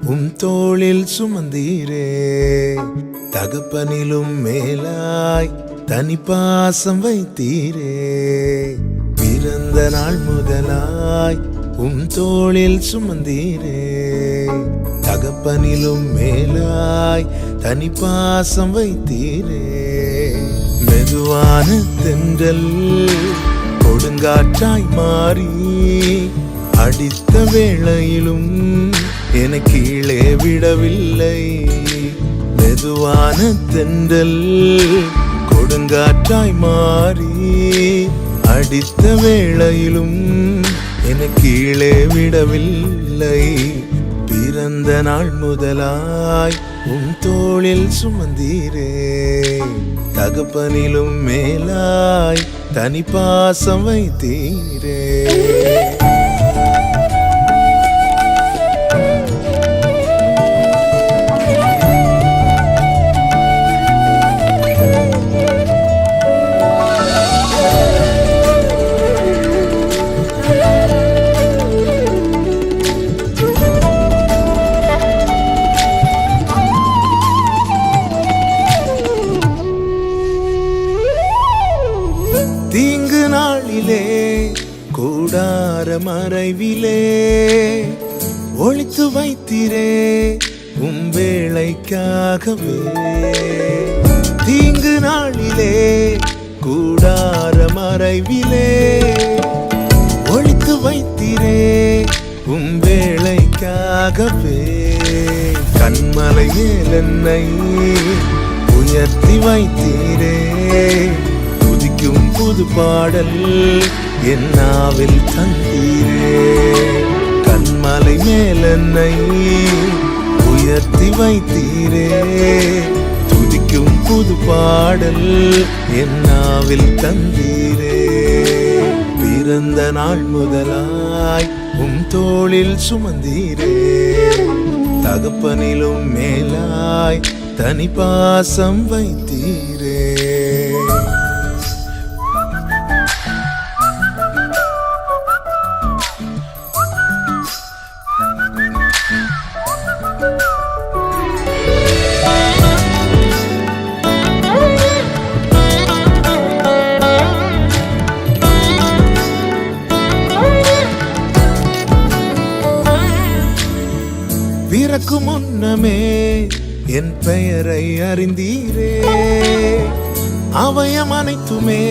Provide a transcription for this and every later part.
தோளில் சுமந்தீரே. தகப்பனிலும் மேலாய் தனிப்பாசம் வைத்தீரே. பிறந்த நாள் முதலாய் தோளில் சுமந்தீரே. தகப்பனிலும் மேலாய் தனிப்பாசம் வைத்தீரே. மெதுவான தென்றல் கொடுங்காற்றாய் மாறி அடித்த வேளையிலும் என கீழே விடவில்லை. மெதுவான தென்றல் கொடுங்காற்றாய் மாறி அடித்த வேளையிலும் என கீழே விடவில்லை. பிறந்த நாள் முதலாய் தோளில் சுமந்தீரே. தகப்பனிலும் மேலாய் தனிப்பாசம் வைத்தீரே. தீங்கு நாளிலே கூடார மறைவிலே ஒளித்து வைத்தீரே வேளைக்காகவே. தீங்கு நாளிலே கூடார மறைவிலே ஒளித்து வைத்தீரே வேளைக்காகவே. கண்மலை மேல் என்னை உயர்த்தி வைத்தீரே. துதிக்கும் புது பாடல் என் நாவில் தந்தீரே. கண்மலை மேல் என்னை உயர்த்தி வைத்தீரே. துதிக்கும் புது பாடல் என் நாவில் தந்தீரே. பிறந்த நாள் முதலாய் தோளில் சுமந்தீரே. தகப்பனிலும் மேலாய் தனிப்பாசம் வைத்தீரே. பிறக்கு முன்னமே என் பெயரை அறிந்தீரே. அவயம் அனைத்துமே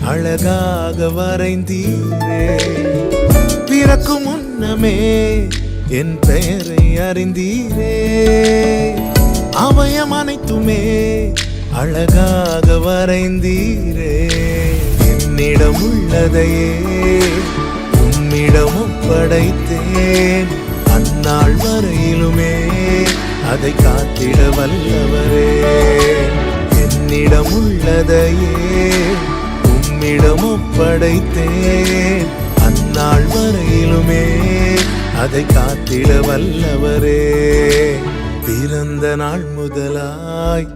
அழகாக வரைந்தீரே. பிறக்கு முன்னமே என் பெயரை அறிந்தீரே. அவயம் அனைத்துமே அழகாக வரைந்தீரே. என்னிடம் உள்ளதையே உம்மிடம் ஒப்படைத்தேன். அந்நாள் வரையிலுமே அதை காத்திட வல்லவரே. என்னிடம் உள்ளதையே உம்மிடம் ஒப்படைத்தேன். அந்நாள் வரையிலுமே அதை காத்திட வல்லவரே. பிறந்த நாள் முதலாய்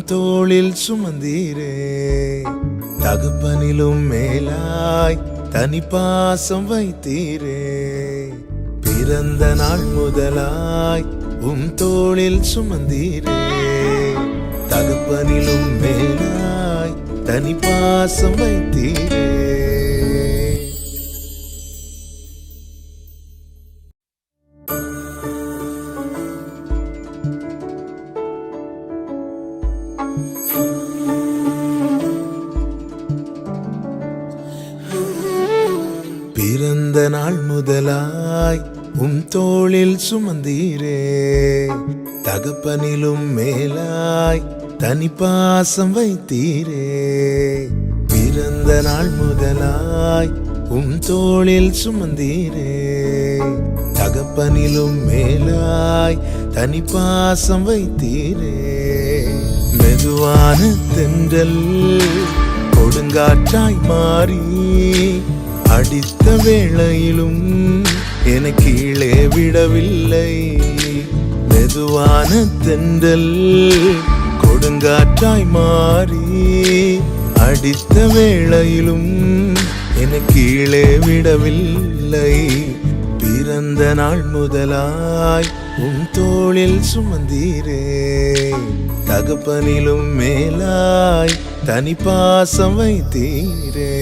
தோளில் சுமந்தீரே. தகப்பனிலும் மேலாய் தனிப்பாசம் வைத்தீரே. பிறந்த நாள் முதலாய் தோளில் சுமந்தீரே. தகப்பனிலும் மேலாய் தனிப்பாசம் வைத்தீரே. பிறந்த நாள் முதலாய் தோளில் சுமந்தீரே. தகப்பனிலும் மேலாய் தனிப்பாசம் வைத்தீரே. பிறந்த நாள் முதலாய் தோளில் சுமந்தீரே. தகப்பனிலும் மேலாய் தனிப்பாசம் வைத்தீரே. மெதுவான தென்றல் கொடுங்காற்றாய் மாறி அடித்த வேளையிலும் என கீழே விடவில்லை. மெதுவான தென்றல் கொடுங்காற்றாய் மாறி அடித்த வேளையிலும் என கீழே விடவில்லை. பிறந்த நாள் முதலாய் உன் தோளில் சுமந்தீரே தகப்பனிலும் மேலாய் தனி பாசம் வைத்தீரே